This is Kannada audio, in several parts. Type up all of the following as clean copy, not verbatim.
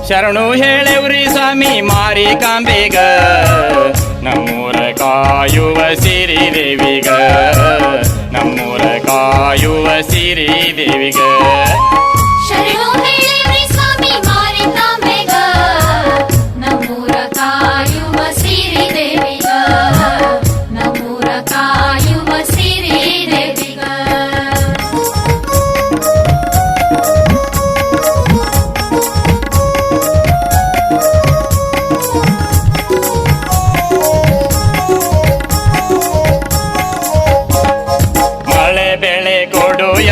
ಶರಣು ಹೇಳೆವ್ರಿ ಸ್ವಾಮಿ ಮಾರಿಕಾಂಬೆಗ ನಮ್ಮೂರ ಕಾಯುವ ಸಿರಿ ದೇವಿಗ ನಮ್ಮೂರ ಕಾಯುವ ಸಿರಿ ದೇವಿಗ ಶರಣು ಹೇಳೆವ್ರಿ ಸ್ವಾಮಿ ಮಾರಿಕಾಂಬೆಗ ನಮ್ಮೂರ ಕಾಯುವ ಸಿರಿ ದೇವಿಗ ನಮ್ಮೂರ ಕಾಯುವ ಸಿರಿ ದೇವಿಗ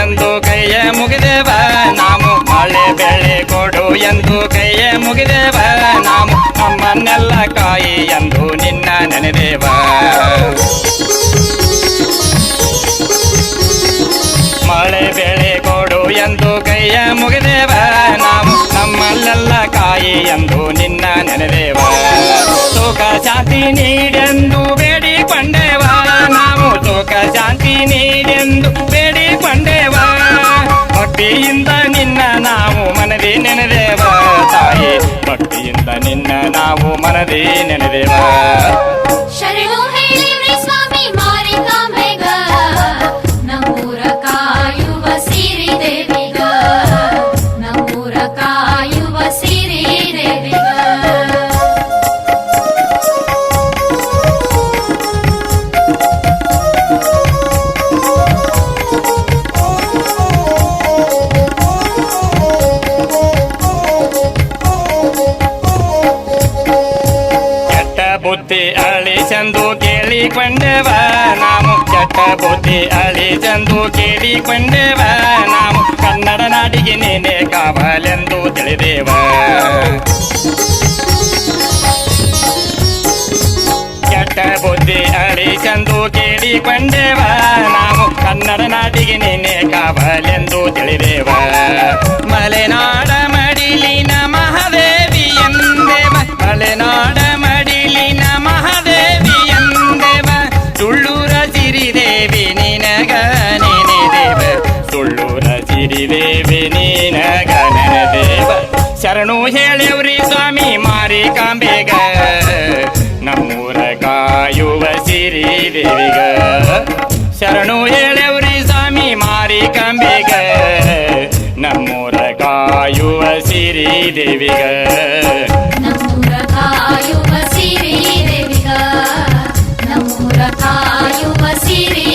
ಎಂದು ಕೈಯ ಮುಗಿದೇವ ನಾವು ಮಳೆ ಬೆಳೆ ಕೊಡು ಎಂದು ಕೈಯ ಮುಗಿದೇವ ನಾವು ನಮ್ಮನ್ನೆಲ್ಲ ಕಾಯಿ ಎಂದು ನಿನ್ನ ನೆನೆದೇವ ಮಳೆ ಬೆಳೆ ಕೊಡು ಎಂದು ಕೈಯ ಮುಗಿದೇವ ನಾವು ನಮ್ಮಲ್ಲೆಲ್ಲ ಕಾಯಿ ಎಂದು ನಿನ್ನ ನೆನೆದೇವ ಸುಖ ಶಾಂತಿ ನೀಡೆಂದು ಬೇಡಿಕೊಂಡೇವ ನಾವು ಸುಖ ಶಾಂತಿ ನೀಡೆಂದು ಬೇಡಿಕೊಂಡೇವ ಭಕ್ತಿಯಿಂದ ನಿನ್ನ ನಾವು ಮನದಿ ನೆನೆದೇವ ತಾಯಿ ಭಕ್ತಿಯಿಂದ ನಿನ್ನ ನಾವು ಮನದಿ ನೆನೆದೇವ ಶರಣು ಹೇಳೆವ್ರಿ ಸ್ವಾಮಿ ಮಾರಿಕಾಂಬೆಗ ನಮ್ಮೂರ ಕಾಯುವ ಸಿರಿ ದೇವಿಗ ನಮ್ಮೂರ ಕಾಯುವ ಸಿರಿ ದೇವಿಗ ಬುದ್ಧಿ ಅಳಿಸೆಂದು ಕೇಳಿಕೊಂಡೆವ ನಾವು ಕೆಟ್ಟ ಬುದ್ಧಿ ಅಳಿಸೆಂದು ಕೇಳಿಕೊಂಡೆವ ನಾವು ಕನ್ನಡ ನಾಡಿಗೆ ನೀನೆ ಕಾವಲೆಂದು ತಿಳಿದೇವ ಕೆಟ್ಟ ಬುದ್ಧಿ ಅಳಿಸೆಂದು ಕೇಳಿಕೊಂಡೆವ ನಾವು ಕನ್ನಡ ನಾಡಿಗೆ ನೀನೆ ಕಾವಲೆಂದು ತಿಳಿದೇವ ಮಲೆನಾಡ ಮಡಿಲಿನ ಮಹಾದೇವಿ ಎಂದೇವ ಮಲೆನಾಡ ಮಡಿಲಿನ ಮಹಾದೇವಿ ಎಂದೇವ ಸುಳ್ಳೂರ ಸಿರಿದೇವಿ ನಿನಗ ನೆನೆದೇವ ಸುಳ್ಳೂರ ಸಿರಿದೇವಿ ನಿನಗ ನೆನೆದೇವ ಶರಣು ಹೇಳೆವ್ರಿ ಸ್ವಾಮಿ ಮಾರಿಕಾಂಬೆಗ ನಮ್ಮೂರ ಕಾಯುವ ಸಿರಿ ದೇವಿಗ ಶರಣು ಹೇಳೆವ್ರಿ ಸ್ವಾಮಿ ಮಾರಿಕಾಂಬೆಗ ನಮ್ಮೂರ ಕಾಯುವ ಸಿರಿ ದೇವಿಗ ನಮ್ಮೂರ ಕಾಯುವ ಸಿರಿ ದೇವಿಗ ನಮ್ಮೂರ ಕಾಯುವ ಸಿರಿ